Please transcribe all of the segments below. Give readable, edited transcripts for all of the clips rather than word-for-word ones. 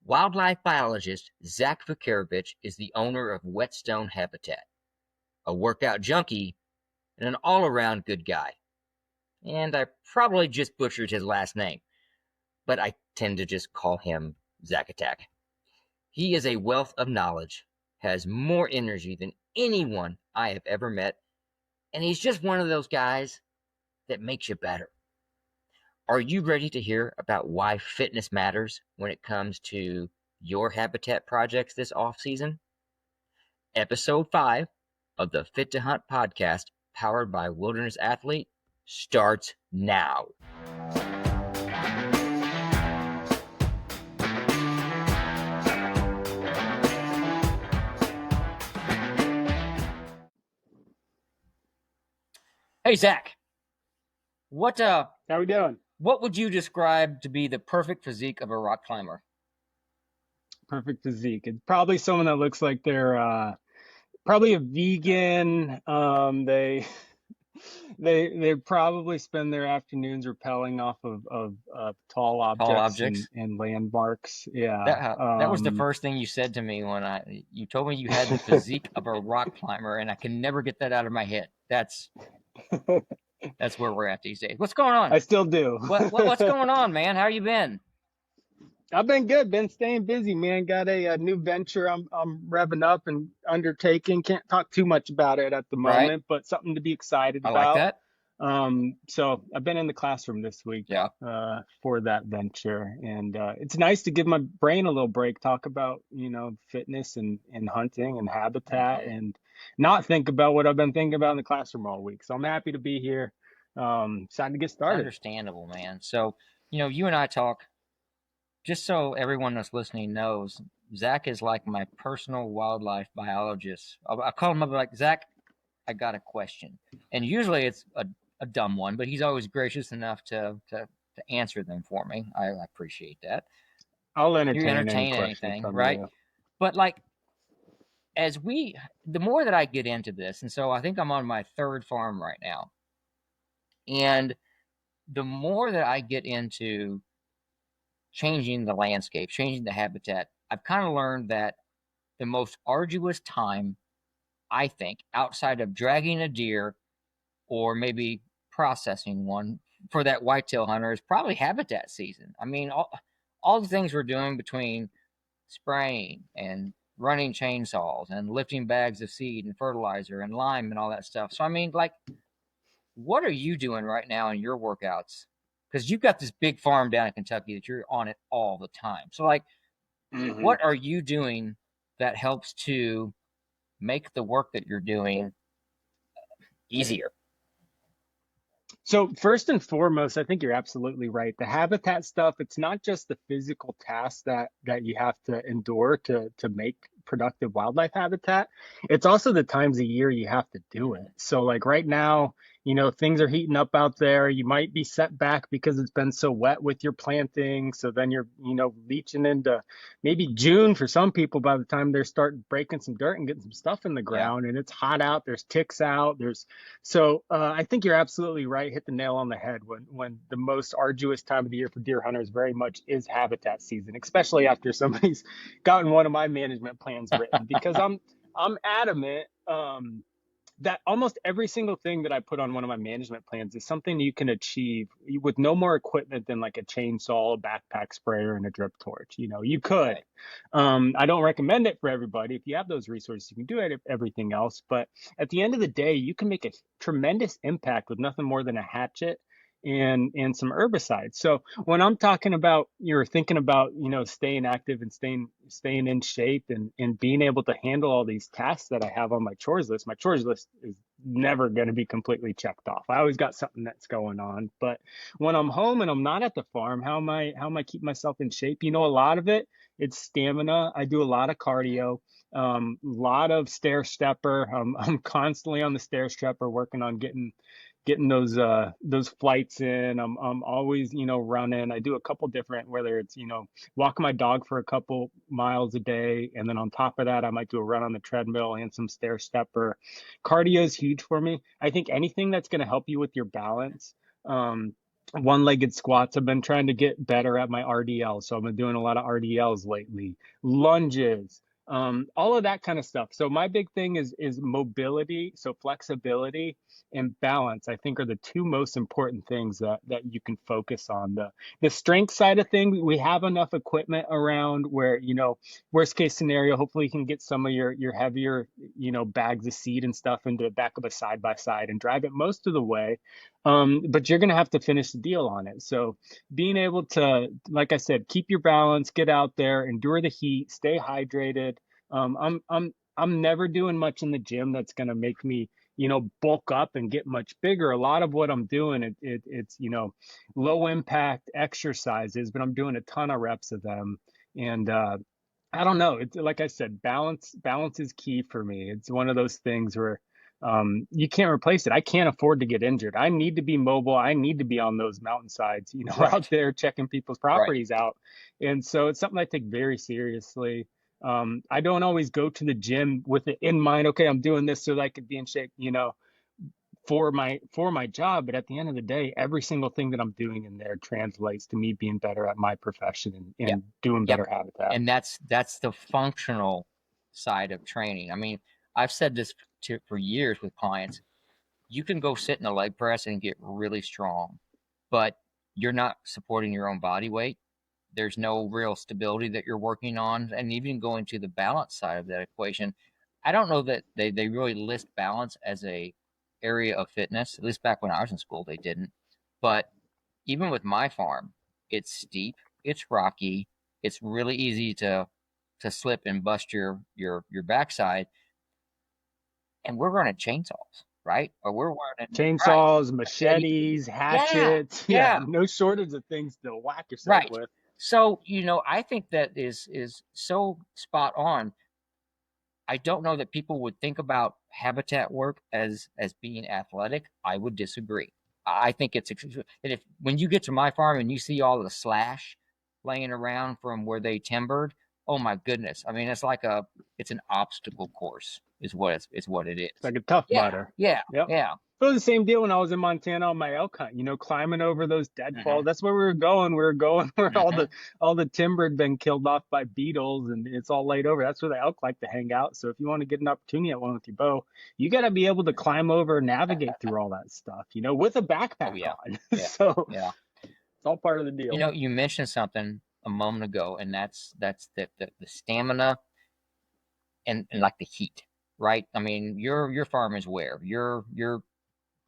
Wildlife biologist Zack Vucurevich is the owner of Whetstone Habitat, a workout junkie and an all-around good guy. And I probably just butchered his last name, but I tend to just call him Zack Attack. He is a wealth of knowledge, has more energy than anyone I have ever met, and he's just one of those guys that makes you better. Are you ready to hear about why fitness matters when it comes to your habitat projects this off-season? Episode 5 of the Fit to Hunt podcast, powered by Wilderness Athlete, starts now. Hey, Zach. How we doing? What would you describe to be the perfect physique of a rock climber? Perfect physique. It's probably someone that looks like they're probably a vegan. They probably spend their afternoons rappelling off of tall objects. And landmarks. Yeah. That was the first thing you said to me when you told me you had the physique of a rock climber, and I can never get that out of my head. That's where we're at these days. What's going on? I still do. What's going on, man? How you been? I've been good. Been staying busy, man. Got a new venture I'm revving up and undertaking. Can't talk too much about it at the moment, Right. but something to be excited I about. like that. So I've been in the classroom this week. Yeah. For that venture, and it's nice to give my brain a little break. Talk about fitness and hunting and habitat, and not think about what I've been thinking about in the classroom all week. So I'm happy to be here. Excited to get started. Understandable, man. So you and I talk. Just so everyone that's listening knows, Zach is like my personal wildlife biologist. I call him up like, Zach, I got a question. And usually it's a dumb one, but he's always gracious enough to answer them for me. I appreciate that. I'll entertain anything, right? You. But the more that I get into this, and so I think I'm on my third farm right now. And the more that I get into changing the landscape, changing the habitat, I've kind of learned that the most arduous time, I think, outside of dragging a deer or maybe processing one for that whitetail hunter is probably habitat season. I mean, all the things we're doing between spraying and running chainsaws and lifting bags of seed and fertilizer and lime and all that stuff. So, I mean, what are you doing right now in your workouts? Because you've got this big farm down in Kentucky that you're on it all the time. So, what are you doing that helps to make the work that you're doing easier? So first and foremost, I think you're absolutely right. The habitat stuff, it's not just the physical tasks that you have to endure to make productive wildlife habitat. It's also the times of year you have to do it. So right now, things are heating up out there. You might be set back because it's been so wet with your planting. So then you're, leaching into maybe June for some people by the time they're starting breaking some dirt and getting some stuff in the ground. Yeah. And it's hot out. There's ticks out. I think you're absolutely right. Hit the nail on the head when the most arduous time of the year for deer hunters very much is habitat season, especially after somebody's gotten one of my management plans written, because I'm adamant that almost every single thing that I put on one of my management plans is something you can achieve with no more equipment than like a chainsaw, a backpack sprayer, and a drip torch. You could. I don't recommend it for everybody. If you have those resources, you can do it, everything else. But at the end of the day, you can make a tremendous impact with nothing more than a hatchet and some herbicides. So when I'm talking about, you're thinking about, staying active and staying in shape and being able to handle all these tasks that I have on my chores list is never going to be completely checked off. I always got something that's going on. But when I'm home and I'm not at the farm, how am I keep myself in shape? A lot of it's stamina. I do a lot of cardio. A lot of stair stepper. I'm constantly on the stair stepper working on getting those flights in. I'm always, running. I do a couple different, whether it's, walk my dog for a couple miles a day. And then on top of that, I might do a run on the treadmill and some stair stepper. Cardio is huge for me. I think anything that's going to help you with your balance, one-legged squats. I've been trying to get better at my RDL, so I've been doing a lot of RDLs lately. Lunges, all of that kind of stuff. So my big thing is mobility, so flexibility and balance, I think, are the two most important things that you can focus on. The strength side of things, we have enough equipment around where, worst case scenario, hopefully you can get some of your heavier, bags of seed and stuff into the back of a side by side and drive it most of the way. But you're going to have to finish the deal on it. So being able to, like I said, keep your balance, get out there, endure the heat, stay hydrated. I'm never doing much in the gym that's going to make me, bulk up and get much bigger. A lot of what I'm doing, it's, low impact exercises, but I'm doing a ton of reps of them. And, I don't know. It's like I said, balance is key for me. It's one of those things where you can't replace it. I can't afford to get injured. I need to be mobile. I need to be on those mountainsides, out Right. there checking people's Right. properties out. And so it's something I take very seriously. I don't always go to the gym with it in mind. Okay, I'm doing this so that I could be in shape, for my job. But at the end of the day, every single thing that I'm doing in there translates to me being better at my profession and Yep. doing Yep. better habitat. And that's the functional side of training. I mean, I've said this for years with clients. You can go sit in a leg press and get really strong, but you're not supporting your own body weight. There's no real stability that you're working on. And even going to the balance side of that equation, I don't know that they really list balance as a area of fitness. At least back when I was in school, they didn't. But even with my farm, it's steep, it's rocky, it's really easy to slip and bust your backside. And we're running chainsaws, right? Or we're running right Chainsaws, machete. machetes, Yeah, hatchets. Yeah, yeah, no shortage of things to whack yourself right. with. So, I think that is so spot on. I don't know that people would think about habitat work as being athletic. I would disagree. I think it's and if when you get to my farm and you see all the slash laying around from where they timbered, oh my goodness! I mean, it's an obstacle course, is what it It's is. like a tough Yeah, butter. yeah, Yep. yeah. It was the same deal when I was in Montana on my elk hunt, climbing over those deadfalls. Hmm. That's where we were going. We were going where all the Hmm. all the timber had been killed off by beetles and it's all laid over. That's where the elk like to hang out. So if you want to get an opportunity at one with your bow, you got to be able to climb over and navigate through all that stuff, with a Oh backpack yeah, on. yeah, So yeah. it's all part of the deal. You mentioned something a moment ago, and that's the stamina and like the heat, right? I mean, your farm is where? You're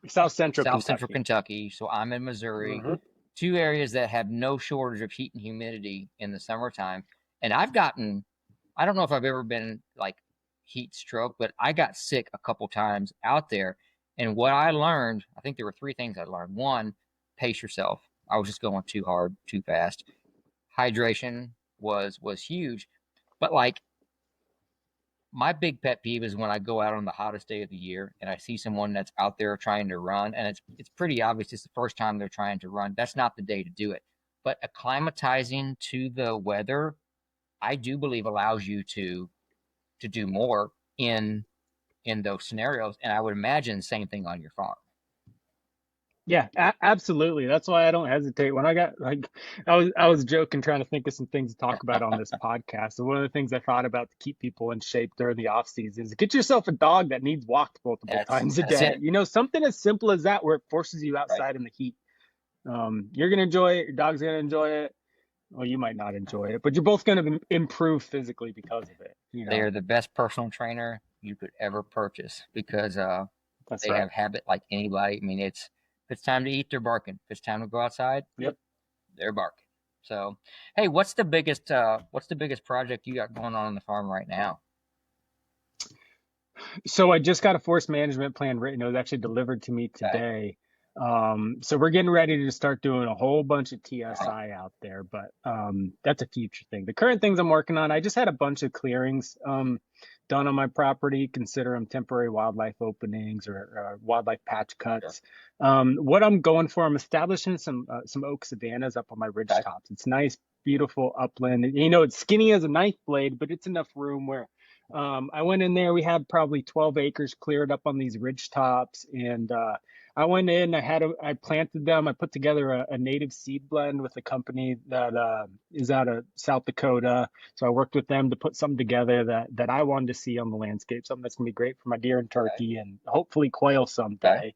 South Central South Central Kentucky. Kentucky, so I'm in Missouri. Hmm. Two areas that have no shortage of heat and humidity in the summertime. And I don't know if I've ever been like heat stroke, but I got sick a couple times out there. And what I learned, I think there were three things I learned. One, pace yourself. I was just going too hard, too fast. Hydration was huge, but like my big pet peeve is when I go out on the hottest day of the year and I see someone that's out there trying to run, and it's pretty obvious it's the first time they're trying to run. That's not the day to do it. But acclimatizing to the weather, I do believe allows you to do more in those scenarios. And I would imagine the same thing on your farm. Yeah, absolutely. That's why I don't hesitate. When I got like, I was joking, trying to think of some things to talk about on this podcast. And one of the things I thought about to keep people in shape during the off season is get yourself a dog that needs walked multiple times a That's day. it, Something as simple as that, where it forces you right? outside in the heat. You're gonna enjoy it. Your dog's gonna enjoy it. Well, you might not enjoy it, but you're both gonna improve physically because of it. They are the best personal trainer you could ever purchase because That's they right. have habit like anybody. I mean, if it's time to eat, they're barking. If it's time to go outside, Yep. they're barking. So, hey, what's the biggest project you got going on the farm right now? So I just got a forest management plan written. It was actually delivered to me Okay. today. So we're getting ready to start doing a whole bunch of Okay. TSI out there, but that's a future thing. The current things I'm working on, I just had a bunch of clearings done on my property. Consider them temporary wildlife openings or wildlife patch Sure. cuts. What I'm going for, I'm establishing some oak savannas up on my ridge Okay. tops. It's nice, beautiful upland. It's skinny as a knife blade, but it's enough room where I went in there. We had probably 12 acres cleared up on these ridge tops, and I went in, I planted them. I put together a native seed blend with a company that is out of South Dakota. So I worked with them to put something together that I wanted to see on the landscape, something that's gonna be great for my deer and Okay. turkey and hopefully quail Okay. someday.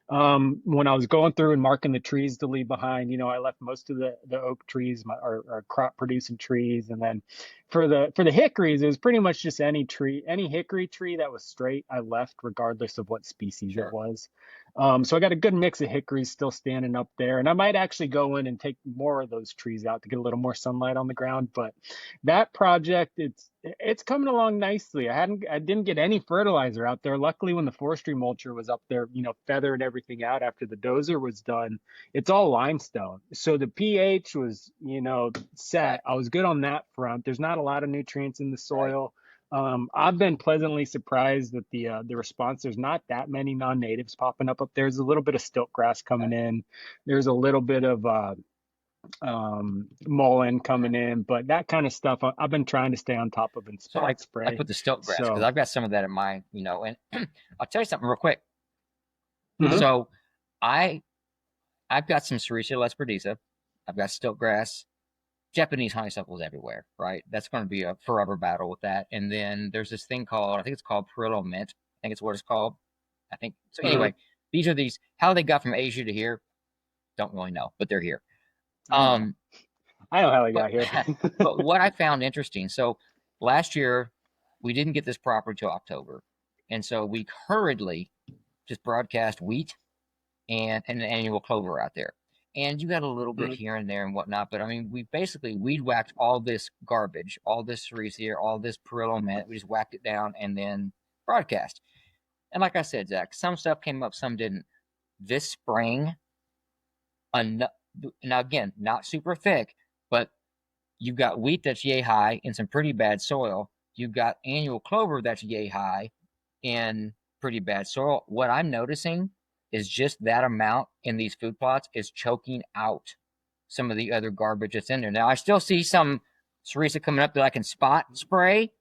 When I was going through and marking the trees to leave behind, I left most of the oak trees, our crop producing trees, and then for the hickories, it was pretty much just any tree, any hickory tree that was straight, I left regardless of what species it Sure. was. So I got a good mix of hickories still standing up there, and I might actually go in and take more of those trees out to get a little more sunlight on the ground. But that project, it's coming along nicely. I didn't get any fertilizer out there. Luckily, when the forestry mulcher was up there, feathered everything out after the dozer was done, it's all limestone. So the pH was, Right. set. I was good on that front. There's not a lot of nutrients in the Right. soil. I've been pleasantly surprised that the response. There's not that many non-natives popping up there. There's a little bit of stilt grass Okay. coming in. There's a little bit of mullein coming in, but that kind of stuff I've been trying to stay on top of and So like spray. with the stilt grass, because So, I've got some of that in my, and I'll tell you something real quick. mhm. So I I've got some Sericea lesperdisa. I've got stilt grass. Japanese honeysuckles everywhere, right? That's going to be a forever battle with that. And then there's this thing called, I think it's called Perillo mint. I think it's what it's called. I think so. Mhm. Anyway, these are these how they got from Asia to here. Don't really know, but they're here. Oh, Um, I know how I but got here. but what I found interesting. So last year we didn't get this property till October, and so we hurriedly just broadcast wheat and an annual clover out there. And you got a little bit Mhm. here and there and whatnot, but I mean, we basically weed whacked all this garbage, all this cerise, all this Perillo mint. We just whacked it down and then broadcast. And like I said, Zach, some stuff came up, some didn't. This spring, now again, not super thick, but you've got wheat that's yay high in some pretty bad soil. You've got annual clover that's yay high in pretty bad soil. What I'm noticing is just that amount in these food plots is choking out some of the other garbage that's in there. Now I still see some cerisa coming up that I can spot spray.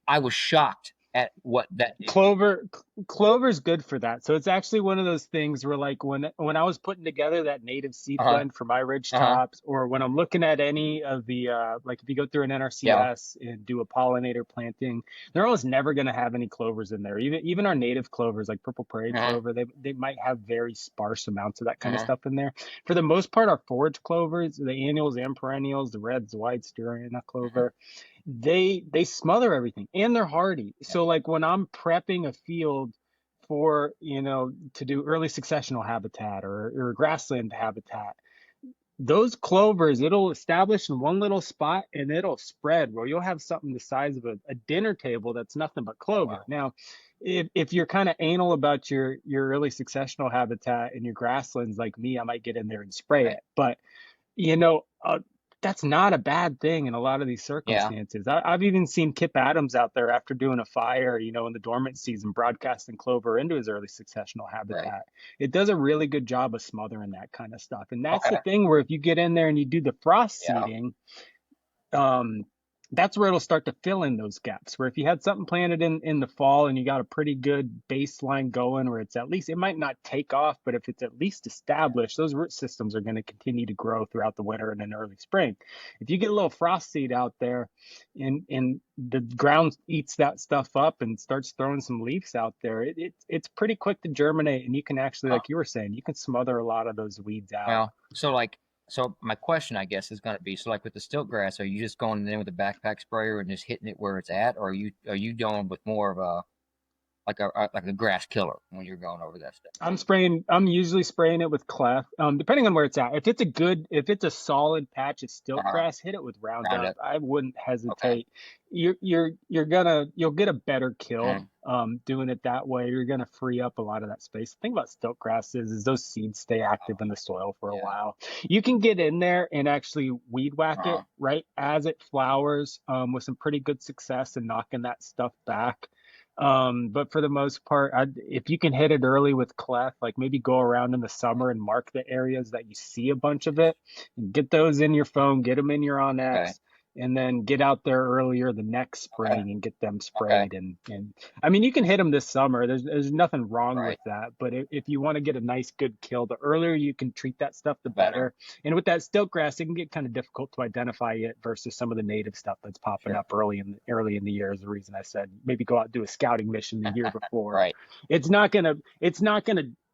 I was shocked at what that did. Clover Clover's good for that. So it's actually one of those things where like when I was putting together that native seed Uh huh. blend for my ridge Uh huh. tops, or when I'm looking at any of the like if you go through an Yeah. NRCS and do a pollinator planting, they're almost never going to have any clovers in there. Even our native clovers like purple prairie Uh huh. clover, they might have very sparse amounts of that Uh kind of huh. stuff in there. For the most part, our forage clovers, the annuals and perennials, the reds, the whites, durian Uh-huh. clover, they smother everything and they're hardy. Yeah. So like when I'm prepping a field for, to do early successional habitat or grassland habitat, those clovers, it'll establish in one little spot and it'll spread where you'll have something the size of a dinner table that's nothing but Oh clover. wow. Now, if you're kind of anal about your early successional habitat and your grasslands like me, I might get in there and spray Right. it. But you know, that's not a bad thing in a lot of these Yeah. circumstances. I've even seen Kip Adams out there after doing a fire, in the dormant season, broadcasting clover into his early successional Right. habitat. It does a really good job of smothering that kind of stuff. And that's the Okay. thing where if you get in there and you do the frost Yeah. seeding, um, that's where it'll start to fill in those gaps. Where if you had something planted in the fall and you got a pretty good baseline going, where it's at least it might not take off, but if it's at least established, those root systems are going to continue to grow throughout the winter and in early spring. If you get a little frost seed out there, and the ground eats that stuff up and starts throwing some leaves out there, it's pretty quick to germinate, and you can actually, Huh. like you were saying, you can smother a lot of those weeds out. Well, so my question, I guess, is going to be, so like with the stilt grass, are you just going in with a backpack sprayer and just hitting it where it's at, or are you going with more of a like a grass killer when you're going over that stuff? I'm usually spraying it with clef, depending on where it's at. If it's a solid patch of stilt Uh-huh. grass, hit it with Roundup. Roundup. I wouldn't Okay. hesitate. You'll get a better kill, Mm. doing it that way. You're gonna free up a lot of that space. The thing about stilt grass is those seeds stay active in the soil for a Yeah. while. You can get in there and actually weed whack it Uh-huh. right as it flowers, with some pretty good success in knocking that stuff back. But for the most part, if you can hit it early with clef, like maybe go around in the summer and mark the areas that you see a bunch of it, and get those in your phone, get them in your Okay. Onyx. and then get out there earlier the next Okay. spring and get them Okay. sprayed. And I mean, you can hit them this summer. There's nothing wrong with Right. that. But if you want to get a nice good kill, the earlier you can treat that stuff, the The better. better. And with that stilt grass, it can get kind of difficult to identify it versus some of the native stuff that's popping Sure. up early in the year. Is the reason I said maybe go out and do a scouting mission the year before. Right. It's not gonna.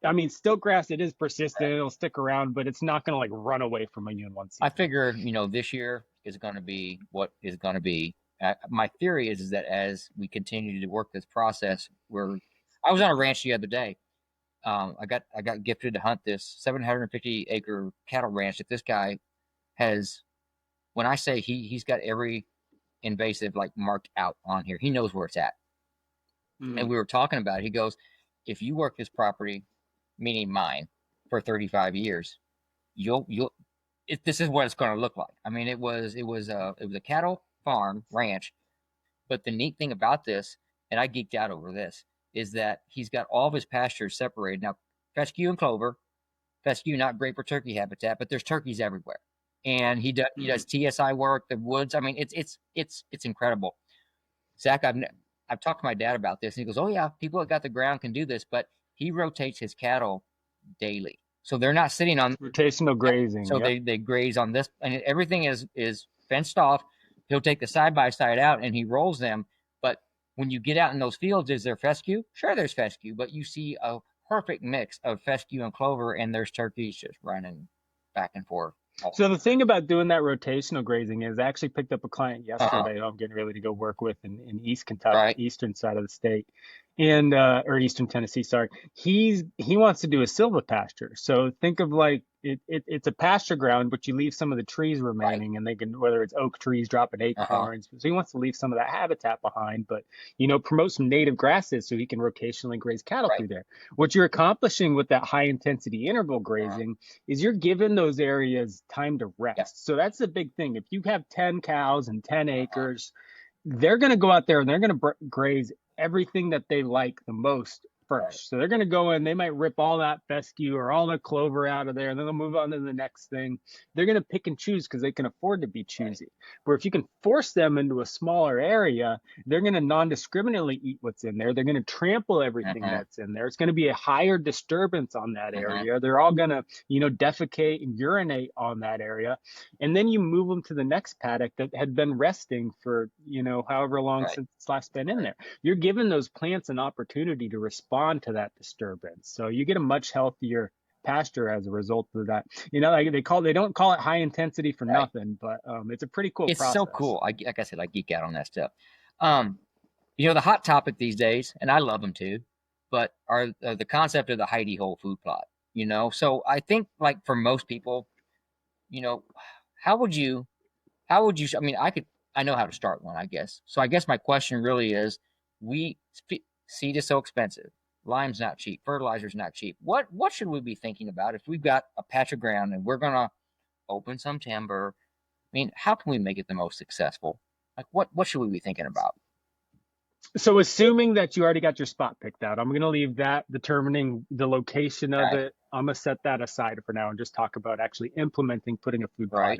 I mean, stilt grass, it is persistent. It'll stick around, but it's not gonna like run away from you in one I season. figure, this year is going to be what is going to be. My theory is that as we continue to work this process, I was on a ranch the other day. I got gifted to hunt this 750-acre cattle ranch that this guy has. When I say he's got every invasive like marked out on here, he knows where it's at. And Mm. we were talking about it. He goes, if you work this property, meaning mine, for 35 years, you'll this is what it's going to look like. I mean, it was a cattle farm ranch, but the neat thing about this, and I geeked out over this, is that he's got all of his pastures separated. Now, fescue and clover, fescue not great for turkey habitat, but there's turkeys everywhere. And he does Mm. TSI work, the woods. I mean, it's incredible. Zach, I've talked to my dad about this, and he goes, "Oh yeah, people that got the ground can do this," but he rotates his cattle daily, so they're not sitting on. Rotational Yep. grazing. So Yep. they graze on this, and everything is fenced off. He'll take the side by side out, and he rolls them. But when you get out in those fields, is there fescue? Sure, there's fescue, but you see a perfect mix of fescue and clover, and there's turkeys just running back and forth. Oh, So the thing about doing that rotational grazing is I actually picked up a client uh-huh. yesterday who I'm getting ready to go work with in East Kentucky, Right. eastern side of the state, and or Eastern Tennessee, sorry. He wants to do a silvopasture. So think of like it's a pasture ground, but you leave some of the trees Right. remaining, and they can, whether it's oak trees dropping Uh-huh. acorns. So he wants to leave some of that habitat behind, but promote some native grasses so he can rotationally graze cattle Right. through there. What you're accomplishing with that high intensity interval Uh-huh. grazing is you're giving those areas time to Yep. rest. So that's the big thing. If you have 10 cows and 10 Uh-huh. acres, they're going to go out there and they're going to graze everything that they like the most Right. first. So they're going to go in, they might rip all that fescue or all the clover out of there, and then they'll move on to the next thing. They're going to pick and choose because they can afford to be Right. choosy. Where if you can force them into a smaller area, they're going to non-discriminately eat what's in there. They're going to trample everything Uh-huh. that's in there. It's going to be a higher disturbance on that Uh-huh. area. They're all going to, defecate and urinate on that area. And then you move them to the next paddock that had been resting for, however long Right. since it's last been in Right. there. You're giving those plants an opportunity to respond to that disturbance. So you get a much healthier pasture as a result of that. Like they don't call it high intensity for Right. nothing, but it's a pretty cool It's so process. cool. Like I said, I geek out on that stuff. Um, the hot topic these days, and I love them too, but are the concept of the hidey hole food plot. So I think like for most people, you know, how would you, I mean, I know how to start one, I guess. So I guess my question really is, we seed is so expensive, lime's not cheap, fertilizer's not cheap. What should we be thinking about if we've got a patch of ground and we're gonna open some timber? I mean, how can we make it the most successful? Like, what should we be thinking about? So assuming that you already got your spot picked out, I'm going to leave that determining the location of Okay. it. I'm going to set that aside for now and just talk about actually implementing putting a food plot Right.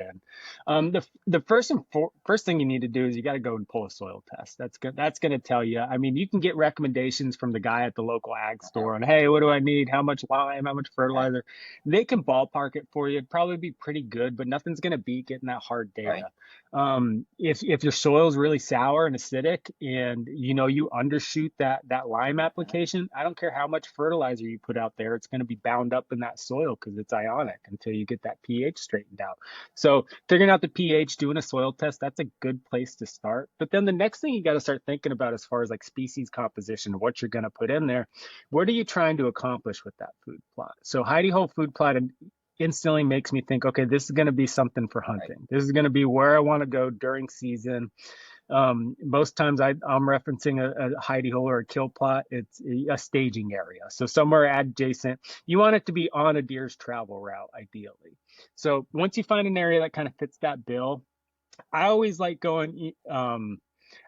in. The first thing you need to do is you got to go and pull a soil test. That's going to tell you. I mean, you can get recommendations from the guy at the local ag Uh-huh. store on, hey, what do I need? How much lime? How much Right. fertilizer? They can ballpark it for you. It'd probably be pretty good, but nothing's going to beat getting that hard Right. data. If your soil is really sour and acidic, and you undershoot that lime Uh-huh. application, I don't care how much fertilizer you put out there, it's going to be bound up in that soil because it's ionic until you get that pH straightened out. So figuring out the pH, doing a soil test, that's a good place to start. But then the next thing you got to start thinking about as far as like species composition, what you're going to put in there, what are you trying to accomplish with that food plot? So hidey hole food plot instantly makes me think, okay, this is going to be something for Right. hunting. This is going to be where I want to go during season. Most times I'm referencing a hidey hole or a kill plot. It's a staging area. So somewhere adjacent, you want it to be on a deer's travel route, ideally. So once you find an area that kind of fits that bill, I always like going.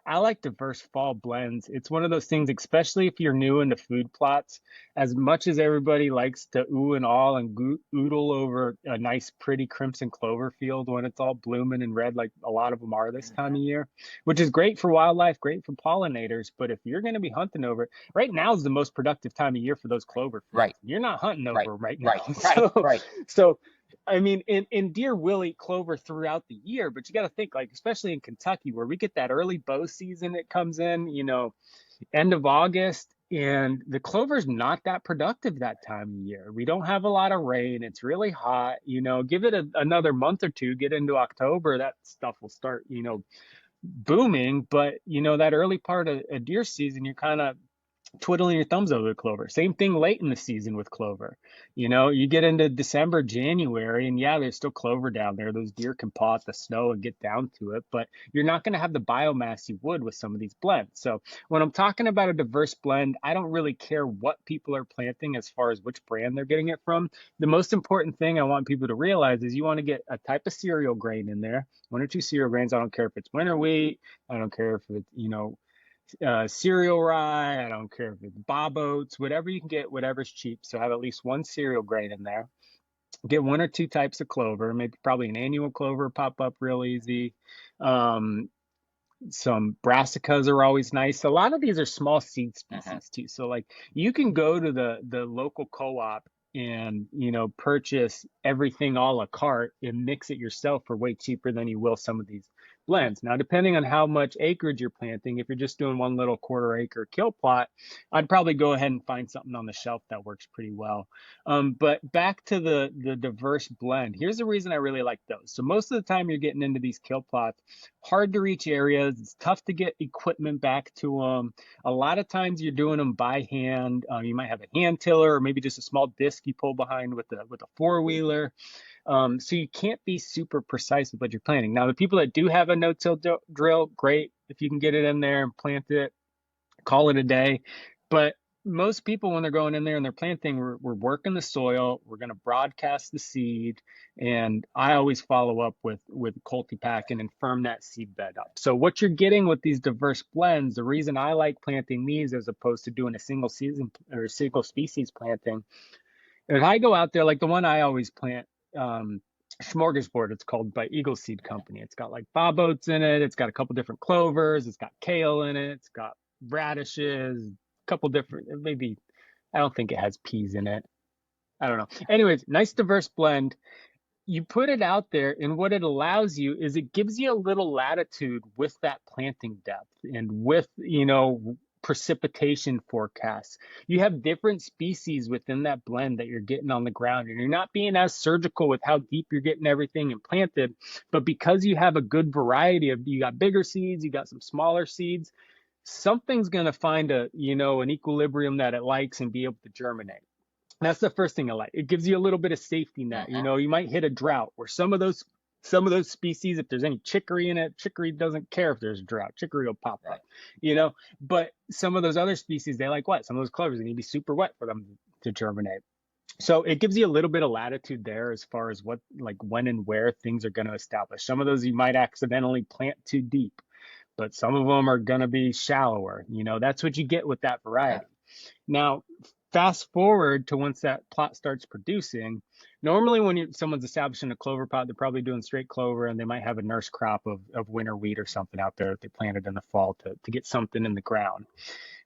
I like diverse fall blends. It's one of those things, especially if you're new into food plots. As much as everybody likes to ooh and all and oodle over a nice, pretty crimson clover field when it's all blooming and red, like a lot of them are this time Hmm. of year, which is great for wildlife, great for pollinators. But if you're going to be hunting over it, right now is the most productive time of year for those clover Right, fields. You're not hunting right, over 'em right right, now. right, So, right. so I mean, and deer will eat clover throughout the year, but you got to think, like, especially in Kentucky, where we get that early bow season that comes in, end of August, and the clover's not that productive that time of year. We don't have a lot of rain. It's really hot. Give it another month or two, get into October, that stuff will start, booming. But, that early part of deer season, you're kind of twiddling your thumbs over the clover. Same thing late in the season with clover. You get into December, January, and yeah, there's still clover down there. Those deer can paw at the snow and get down to it, but you're not going to have the biomass you would with some of these blends. So when I'm talking about a diverse blend, I don't really care what people are planting as far as which brand they're getting it from. The most important thing I want people to realize is you want to get a type of cereal grain in there, one or two cereal grains. I don't care if it's winter wheat. I don't care if it's, cereal rye. I don't care if it's Bob Oats, whatever you can get, whatever's cheap. So have at least one cereal grain in there. Get one or two types of clover, maybe probably an annual clover pop up real easy. Um, some brassicas are always nice. A lot of these are small seed Hmm. species too. So like you can go to the local co-op and purchase everything a la carte and mix it yourself for way cheaper than you will some of these blends. Now, depending on how much acreage you're planting, if you're just doing one little quarter acre kill plot, I'd probably go ahead and find something on the shelf that works pretty well. But back to the diverse blend. Here's the reason I really like those. So most of the time you're getting into these kill plots, hard to reach areas. It's tough to get equipment back to them. A lot of times you're doing them by hand. You might have a hand tiller or maybe just a small disc you pull behind with a four wheeler. So you can't be super precise with what you're planting. Now, the people that do have a no-till drill, great. If you can get it in there and plant it, call it a day. But most people, when they're going in there and they're planting, we're working the soil. We're going to broadcast the seed, and I always follow up with Cultipack and firm that seed bed up. So what you're getting with these diverse blends, the reason I like planting these as opposed to doing a single season or single species planting, if I go out there, like the one I always plant, Smorgasbord, it's called by Eagle Seed Company. It's got like bob oats in it. It's got a couple different clovers. It's got kale in it. It's got radishes, a couple different, maybe, I don't think it has peas in it. I don't know. Anyways, nice diverse blend. You put it out there, and what it allows you is it gives you a little latitude with that planting depth and with, precipitation forecasts. You have different species within that blend that you're getting on the ground, and you're not being as surgical with how deep you're getting everything implanted. But because you have a good variety of, you got bigger seeds, you got some smaller seeds, something's going to find an equilibrium that it likes and be able to germinate. That's the first thing I like. It gives you a little bit of safety net. Hmm. You might hit a drought where some of those species, if there's any chicory in it, chicory doesn't care if there's a drought. Chicory will pop Right. up, you know. But some of those other species, they like wet. Some of those clovers, they need to be super wet for them to germinate. So it gives you a little bit of latitude there as far as what, like when and where things are going to establish. Some of those you might accidentally plant too deep, but some of them are going to be shallower. That's what you get with that Uh-huh. variety. Now, fast forward to once that plot starts producing. Normally, when someone's establishing a clover plot, they're probably doing straight clover, and they might have a nurse crop of winter wheat or something out there that they planted in the fall to get something in the ground.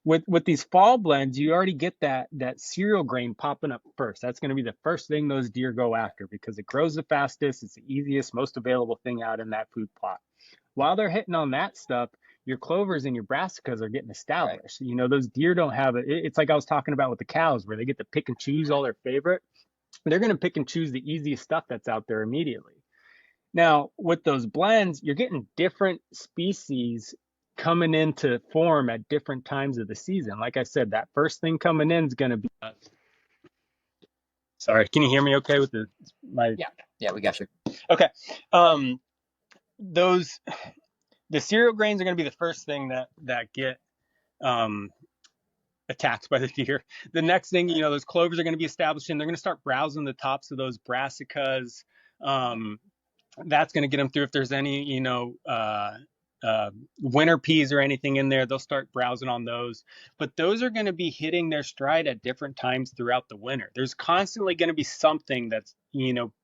With these fall blends, you already get that cereal grain popping up first. That's going to be the first thing those deer go after because it grows the fastest. It's the easiest, most available thing out in that food plot. While they're hitting on that stuff, your clovers and your brassicas are getting Right. established. Those deer don't have it. It's like I was talking about with the cows where they get to pick and choose all their favorite. They're going to pick and choose the easiest stuff that's out there immediately. Now, with those blends, you're getting different species coming into form at different times of the season. Like I said, that first thing coming in is going to be. Sorry, can you hear me okay with my? Yeah. Yeah, we got you. Okay. Those the cereal grains are going to be the first thing that get um, attacked by the deer. The next thing, those clovers are going to be establishing. They're going to start browsing the tops of those brassicas. That's going to get them through if there's any, winter peas or anything in there, they'll start browsing on those. But those are going to be hitting their stride at different times throughout the winter. There's constantly going to be something that's,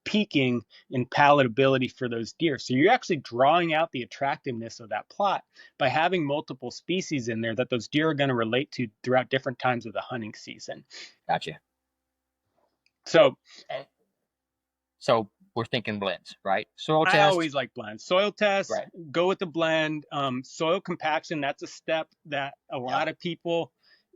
peaking in palatability for those deer. So you're actually drawing out the attractiveness of that plot by having multiple species in there that those deer are going to relate to throughout different times of the hunting season. Gotcha. So, so we're thinking blends, right? Soil I test. always like blends. Soil test, Right. go with the blend. Soil compaction, that's a step that a lot of people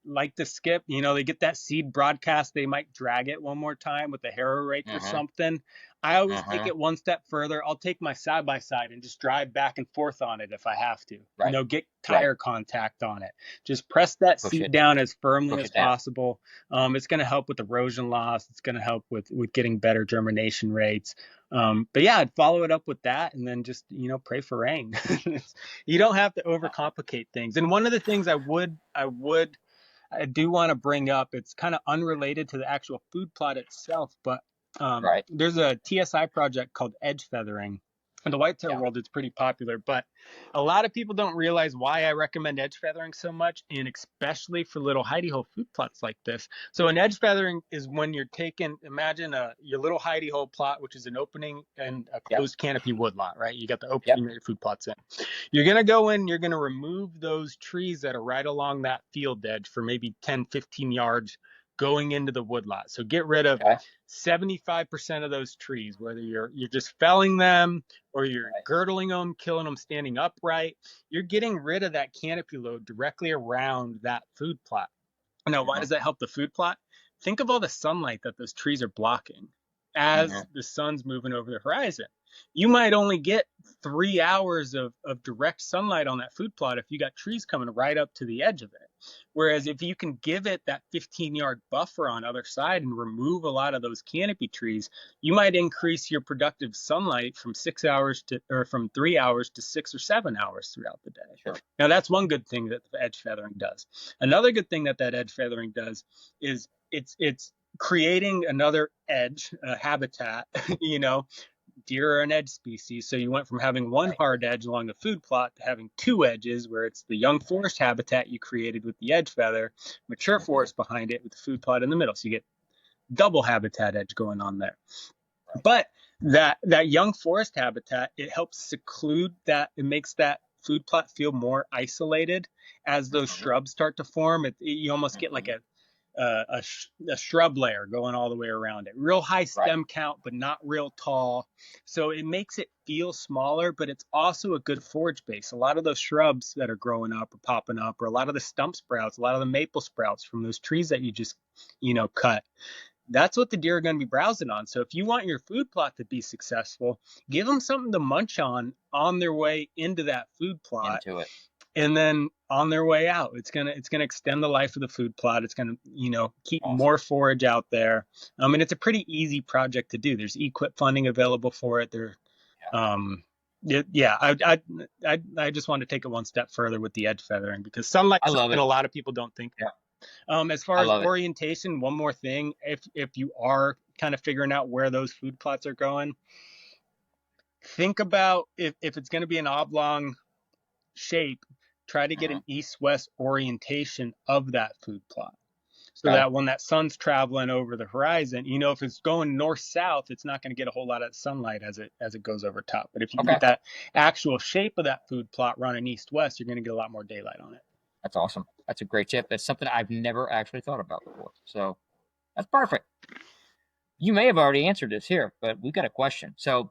like to skip. They get that seed broadcast, they might drag it one more time with a harrow rake or something. I always take it one step further. I'll take my side by side and just drive back and forth on it if I have to. Right. Get tire contact on it. Just press that seed down as firmly as possible. It's going to help with erosion loss. It's going to help with getting better germination rates. But yeah, I'd follow it up with that and then just, pray for rain. You don't have to overcomplicate things. And one of the things I do want to bring up, it's kind of unrelated to the actual food plot itself, but there's a TSI project called edge feathering. In the whitetail world, it's pretty popular, but a lot of people don't realize why I recommend edge feathering so much, and especially for little hidey hole food plots like this. So an edge feathering is when you're imagine your little hidey hole plot, which is an opening and a closed canopy woodlot, right? You got the opening that your food plot's in. You're going to go in, you're going to remove those trees that are right along that field edge for maybe 10, 15 yards going into the woodlot. So get rid of 75% of those trees, whether you're just felling them or you're girdling them, killing them standing upright. You're getting rid of that canopy load directly around that food plot. Now, why does that help the food plot? Think of all the sunlight that those trees are blocking as the sun's moving over the horizon. You might only get 3 hours of direct sunlight on that food plot if you got trees coming right up to the edge of it. Whereas if you can give it that 15-yard buffer on the other side and remove a lot of those canopy trees, you might increase your productive sunlight from 3 hours to 6 or 7 hours throughout the day. Sure. Now, that's one good thing that the edge feathering does. Another good thing that edge feathering does is it's creating another edge habitat. Deer are an edge species, so you went from having one hard edge along the food plot to having two edges, where it's the young forest habitat you created with the edge feather, mature forest behind it with the food plot in the middle. So you get double habitat edge going on there. But that young forest habitat, it helps seclude that. It makes that food plot feel more isolated as those shrubs start to form. You almost get like a shrub layer going all the way around it. Real high stem count, but not real tall. So it makes it feel smaller, but it's also a good forage base. A lot of those shrubs that are growing up or popping up, or a lot of the stump sprouts, a lot of the maple sprouts from those trees that you just, cut. That's what the deer are going to be browsing on. So if you want your food plot to be successful, give them something to munch on their way into that food plot. Into it. And then on their way out, it's gonna extend the life of the food plot. It's gonna keep more forage out there. And it's a pretty easy project to do. There's equip funding available for it. I just want to take it one step further with the edge feathering, because sunlight's something a lot of people don't think about. As far as orientation, one more thing: if you are kind of figuring out where those food plots are going, think about if it's going to be an oblong shape. Try to get an east-west orientation of that food plot, so that when that sun's traveling over the horizon, if it's going north-south, it's not going to get a whole lot of sunlight as it goes over top. But if you get that actual shape of that food plot running east-west, you're going to get a lot more daylight on it. That's awesome. That's a great tip. That's something I've never actually thought about before. So that's perfect. You may have already answered this here, but we've got a question. So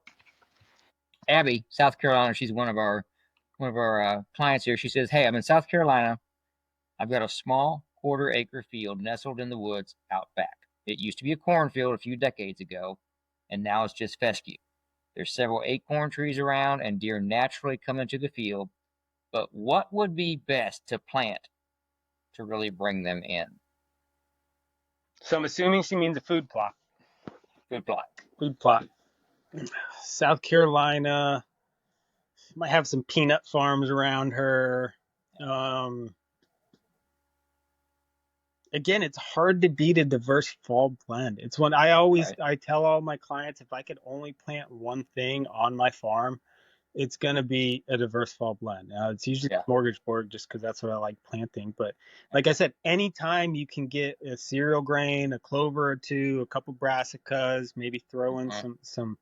Abby, South Carolina, she's one of our clients here. She says, "Hey, I'm in South Carolina. I've got a small 1/4-acre field nestled in the woods out back. It used to be a cornfield a few decades ago, and now it's just fescue. There's several acorn trees around, and deer naturally come into the field. But what would be best to plant to really bring them in?" So I'm assuming she means a food plot. Food plot. Food plot. South Carolina might have some peanut farms around her. Again, it's hard to beat a diverse fall blend. It's when I tell all my clients, if I could only plant one thing on my farm, it's going to be a diverse fall blend. It's usually Yeah. smorgasbord just because that's what I like planting. But like I said, anytime you can get a cereal grain, a clover or two, a couple brassicas, maybe throw in Hmm. some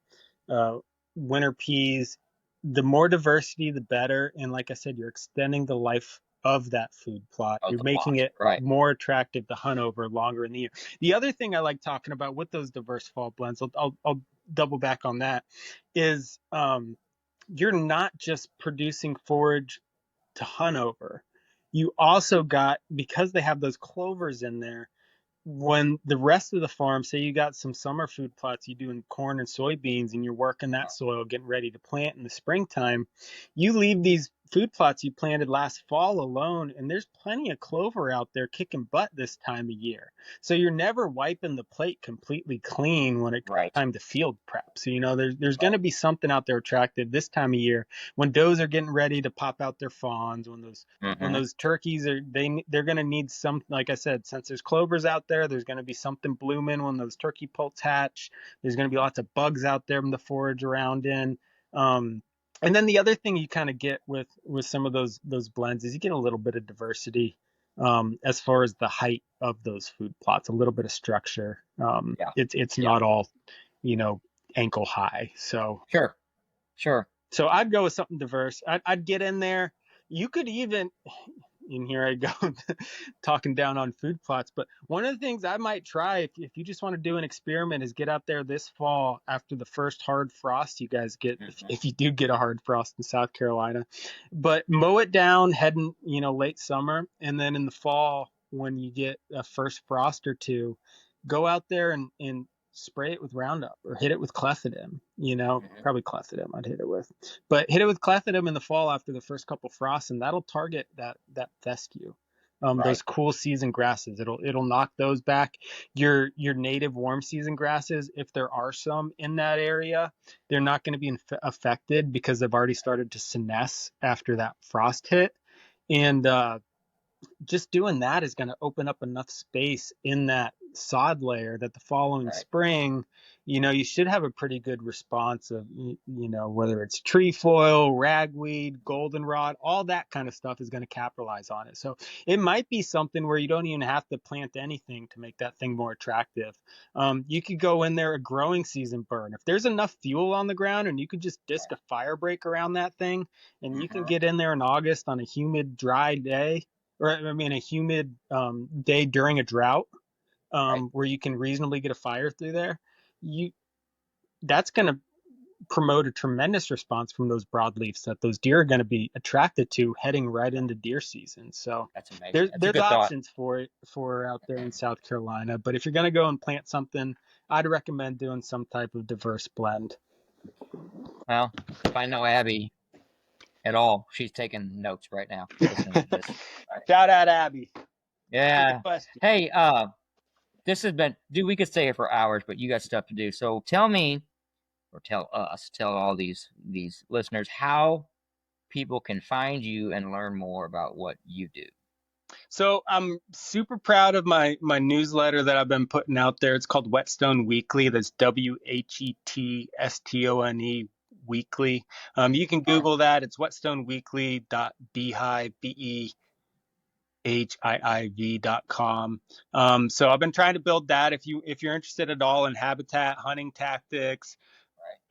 uh, winter peas, the more diversity, the better. And like I said, you're extending the life of that food plot. Of You're the making plot. it Right. more attractive to hunt over longer in the year. The other thing I like talking about with those diverse fall blends, I'll double back on that, is you're not just producing forage to hunt over. You also got, because they have those clovers in there, when the rest of the farm, say you got some summer food plots, you doing corn and soybeans, and you're working that soil, getting ready to plant in the springtime, you leave these food plots you planted last fall alone, and there's plenty of clover out there kicking butt this time of year. So you're never wiping the plate completely clean when it comes Right. time to field prep. So there's going Right. to be something out there attractive this time of year when does are getting ready to pop out their fawns, when Hmm. those turkeys they're going to need some, like I said, since there's clovers out there, there's going to be something blooming when those turkey poults hatch. There's going to be lots of bugs out there to forage around in. um, and then the other thing you kind of get with some of those blends is you get a little bit of diversity, as far as the height of those food plots, a little bit of structure. Yeah. It's Yeah. not all, you know, ankle high. Sure. Sure. So I'd go with something diverse. I'd get in there. You could even, and here I go talking down on food plots. But one of the things I might try, if you just want to do an experiment, is get out there this fall after the first hard frost you guys get, Hmm. if you do get a hard frost in South Carolina. But mow it down heading, late summer. And then in the fall, when you get a first frost or two, go out there and spray it with Roundup or hit it with clethodim, Hmm. probably clethodim I'd hit it with. But hit it with clethodim in the fall after the first couple frosts, and that'll target that fescue. Right. Those cool season grasses, it'll knock those back. Your native warm season grasses, if there are some in that area, they're not going to be affected because they've already started to senesce after that frost hit. And just doing that is going to open up enough space in that sod layer that the following Right. spring, you should have a pretty good response of, whether it's trefoil, ragweed, goldenrod, all that kind of stuff is going to capitalize on it. So it might be something where you don't even have to plant anything to make that thing more attractive. You could go in there a growing season burn. If there's enough fuel on the ground and you could just disc a fire break around that thing, and you can Hmm. get in there in August on a humid, dry day, or I mean a humid day during a drought, Right. where you can reasonably get a fire through there, you that's going to promote a tremendous response from those broadleafs that those deer are going to be attracted to heading right Yeah. into deer season. So That's amazing. there's That's a there's good thought. options for it for out there in South Carolina, but if you're going to go and plant something, I'd recommend doing some type of diverse blend. Well, if I know Abby at all, she's taking notes right now, listening to this. Right. Shout out Abby. Good Yeah. question. Hey, this has been, dude, we could stay here for hours, but you got stuff to do. So tell me, or tell us, tell all these listeners how people can find you and learn more about what you do. So I'm super proud of my newsletter that I've been putting out there. It's called Whetstone Weekly. That's Whetstone Weekly. You can All right. Google that. It's whetstoneweekly.beehive, beehiiv.com. So I've been trying to build that. If you're interested at all in habitat, hunting tactics,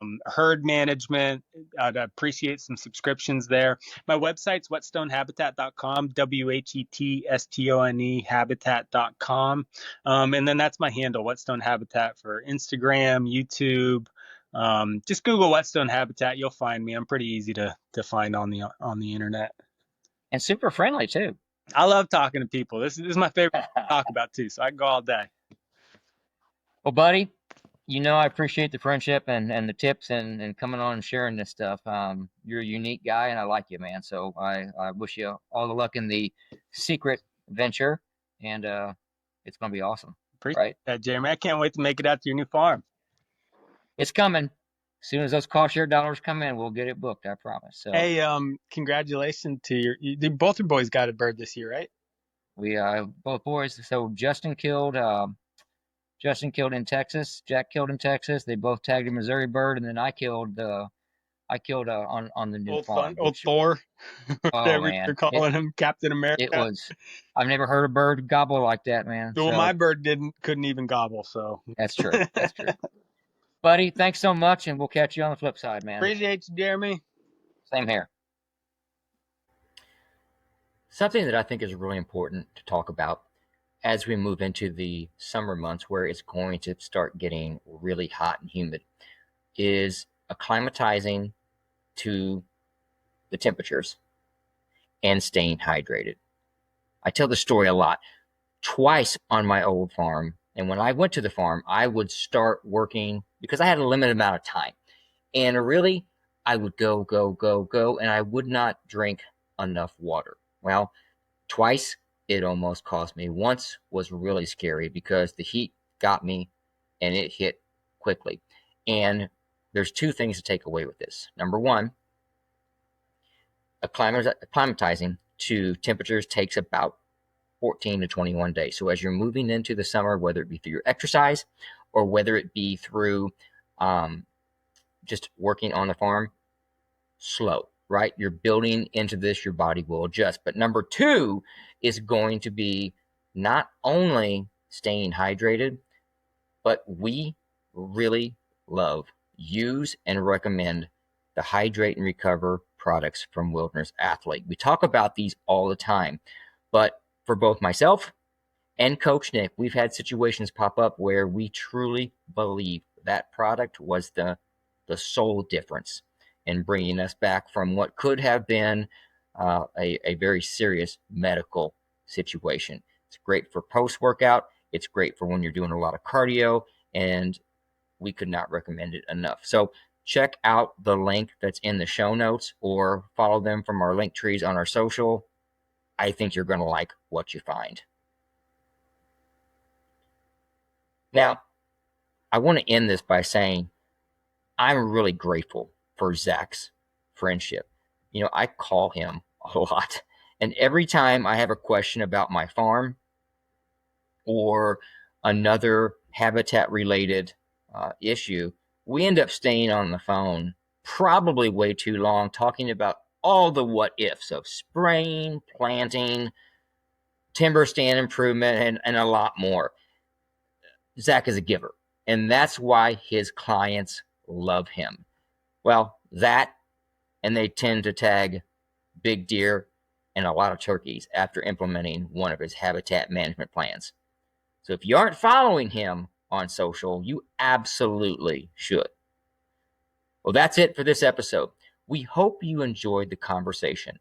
Right. herd management, I'd appreciate some subscriptions there. My website's whetstonehabitat.com, Whetstone habitat.com. And then that's my handle, Whetstone Habitat, for Instagram, YouTube. Just Google Whetstone Habitat, you'll find me. I'm pretty easy to find on the internet. And super friendly too. I love talking to people. This is my favorite to talk about too, so I can go all day. Well, buddy, I appreciate the friendship and the tips and coming on and sharing this stuff. You're a unique guy, and I like you, man. So I wish you all the luck in the secret venture, and it's gonna be awesome, Appreciate right? that, Jeremy. I can't wait to make it out to your new farm. It's coming. As soon as those cost share dollars come in, we'll get it booked. I promise. So Hey, congratulations to both your boys got a bird this year, right? we both boys. So Justin killed in Texas. Jack killed in Texas. They both tagged a Missouri bird, and then I killed the I killed on the new farm, Old which, Thor, oh whatever man, you're calling him, Captain it America. was. I've never heard a bird gobble like that, man. Well, my So bird couldn't even gobble. So that's true. That's true, buddy. Thanks so much, and we'll catch you on the flip side, man. appreciate you, Jeremy. Same here. Something that I think is really important to talk about as we move into the summer months where it's going to start getting really hot and humid is acclimatizing to the temperatures and staying hydrated. I tell the story a lot. Twice on my old farm, and when I went to the farm, I would start working because I had a limited amount of time. And really, I would go, and I would not drink enough water. Well, twice it almost cost me. Once was really scary because the heat got me and it hit quickly. And there's two things to take away with this. Number one, acclimatizing to temperatures takes about 14 to 21 days. So as you're moving into the summer, whether it be through your exercise or whether it be through just working on the farm, slow, right? You're building into this, your body will adjust. But number two is going to be not only staying hydrated, but we really use and recommend the Hydrate and Recover products from Wilderness Athlete. We talk about these all the time, but for both myself and Coach Nick, we've had situations pop up where we truly believe that product was the sole difference in bringing us back from what could have been a very serious medical situation. It's great for post-workout. It's great for when you're doing a lot of cardio, and we could not recommend it enough. So check out the link that's in the show notes or follow them from our link trees on our social. I think you're going to like what you find. Now, I want to end this by saying I'm really grateful for Zack's friendship. You know, I call him a lot. And every time I have a question about my farm or another habitat related issue, we end up staying on the phone probably way too long talking about all the what ifs of spraying, planting, timber stand improvement, and a lot more. Zack is a giver, and that's why his clients love him. Well, that, and they tend to tag big deer and a lot of turkeys after implementing one of his habitat management plans. So if you aren't following him on social, you absolutely should. Well, that's it for this episode. We hope you enjoyed the conversation.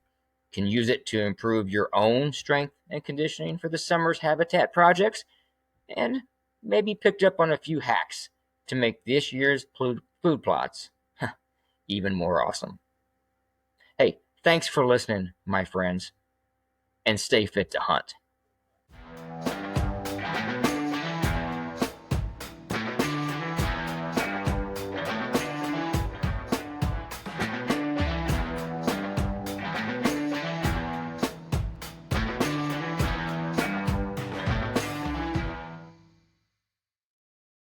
Can use it to improve your own strength and conditioning for the summer's habitat projects, and maybe picked up on a few hacks to make this year's food plots even more awesome. Hey, thanks for listening, my friends, and stay fit to hunt.